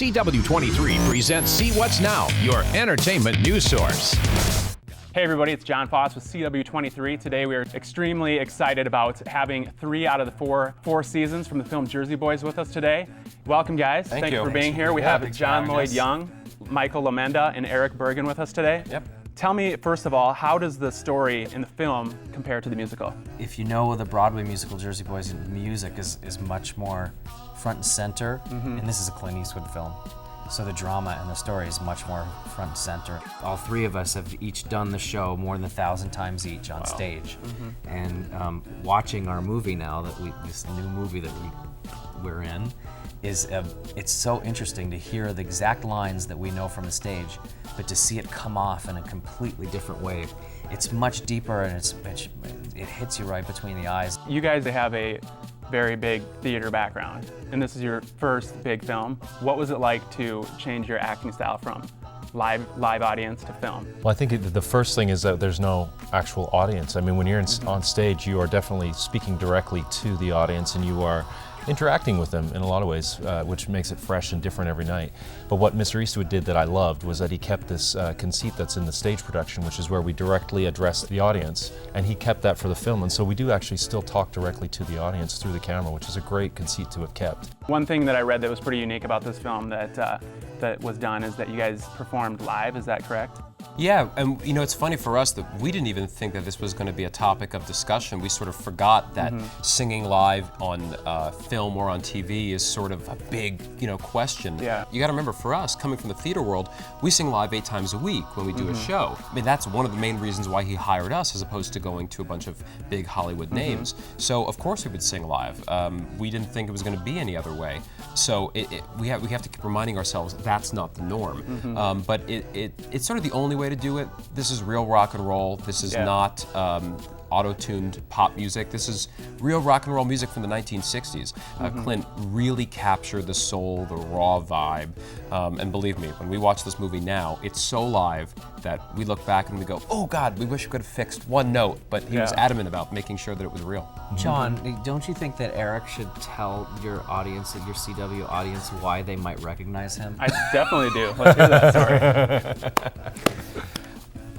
CW23 presents See What's Now, your entertainment news source. Hey everybody, it's John Foss with CW23. Today we are extremely excited about having 3 out of the 4 seasons from the film Jersey Boys with us today. Welcome guys. Thank you for being here. We have John Lloyd us. Young, Michael Lomenda, and Erich Bergen with us today. Yep. Tell me, first of all, how does the story in the film compare to the musical? If you know the Broadway musical Jersey Boys, music is much more front and center, and this is a Clint Eastwood film. So the drama and the story is much more front and center. All 3 of us have each done the show more than 1,000 times each on stage. And watching our movie now, this new movie that we're in, it's so interesting to hear the exact lines that we know from the stage, but to see it come off in a completely different way. It's much deeper and it hits you right between the eyes. You guys have a very big theater background, and this is your first big film. What was it like to change your acting style from live audience to film? Well, I think the first thing is that there's no actual audience. I mean, when you're on stage, you are definitely speaking directly to the audience, and you are interacting with them in a lot of ways, which makes it fresh and different every night. But what Mr. Eastwood did that I loved was that he kept this conceit that's in the stage production, which is where we directly address the audience, and he kept that for the film. And so we do actually still talk directly to the audience through the camera, which is a great conceit to have kept. One thing that I read that was pretty unique about this film that was done is that you guys performed live, is that correct? Yeah, and you know, it's funny for us that we didn't even think that this was going to be a topic of discussion. We sort of forgot that singing live on film or on TV is sort of a big, question. Yeah. You got to remember, for us, coming from the theater world, we sing live 8 times a week when we do a show. I mean, that's one of the main reasons why he hired us, as opposed to going to a bunch of big Hollywood names. So of course we would sing live. We didn't think it was going to be any other way. So we have to keep reminding ourselves that's not the norm. But it's sort of the only way to do it. This is real rock and roll. This is not auto-tuned pop music. This is real rock and roll music from the 1960s. Clint really captured the soul, the raw vibe. And believe me, when we watch this movie now, it's so live that we look back and we go, oh God, we wish we could have fixed one note, but he was adamant about making sure that it was real. John, don't you think that Erich should tell your audience, your CW audience, why they might recognize him? I definitely do. Let's hear that story.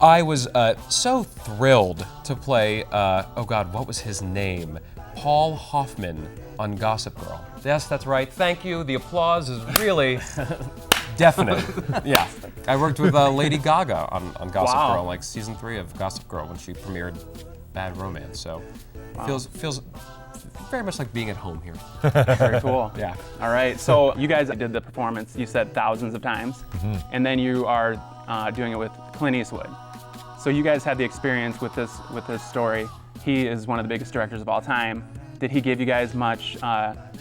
I was so thrilled to play, oh God, what was his name? Paul Hoffman on Gossip Girl. Yes, that's right. Thank you. The applause is really definite. Yeah. I worked with Lady Gaga on Gossip Girl, like season 3 of Gossip Girl when she premiered Bad Romance. So feels very much like being at home here. Very cool. Yeah. All right. So you guys did the performance, you said thousands of times, and then you are doing it with Clint Eastwood. So you guys had the experience with this story. He is one of the biggest directors of all time. Did he give you guys much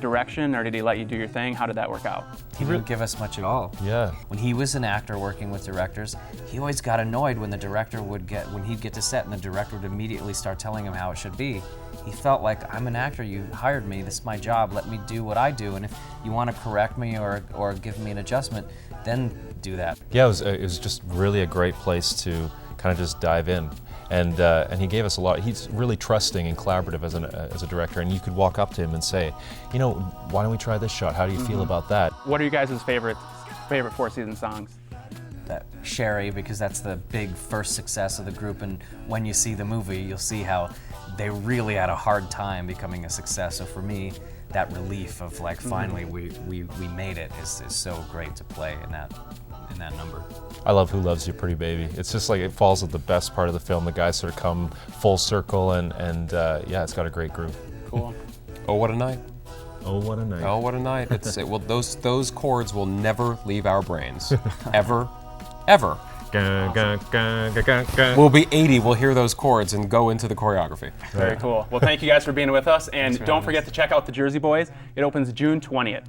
direction, or did he let you do your thing? How did that work out? He didn't give us much at all. Yeah. When he was an actor working with directors, he always got annoyed when he'd get to set and the director would immediately start telling him how it should be. He felt like, I'm an actor, you hired me, this is my job, let me do what I do, and if you want to correct me or give me an adjustment, then do that. Yeah, it was just really a great place to kind of just dive in. And he gave us a lot. He's really trusting and collaborative as a director, and you could walk up to him and say, why don't we try this shot? How do you feel about that? What are you guys' favorite 4-season songs? That Sherry, because that's the big first success of the group, and when you see the movie, you'll see how they really had a hard time becoming a success. So for me, that relief of like finally we made it is so great to play in that number. I love Who Loves You Pretty Baby. It's just like it falls at the best part of the film. The guys sort of come full circle, and yeah, it's got a great groove. Cool. Oh, what a night. Oh, what a night. Oh, what a night. Those chords will never leave our brains. Ever. Ever. We'll be 80, we'll hear those chords and go into the choreography. Very cool. Well, thank you guys for being with us, and don't forget to check out the Jersey Boys. It opens June 20th.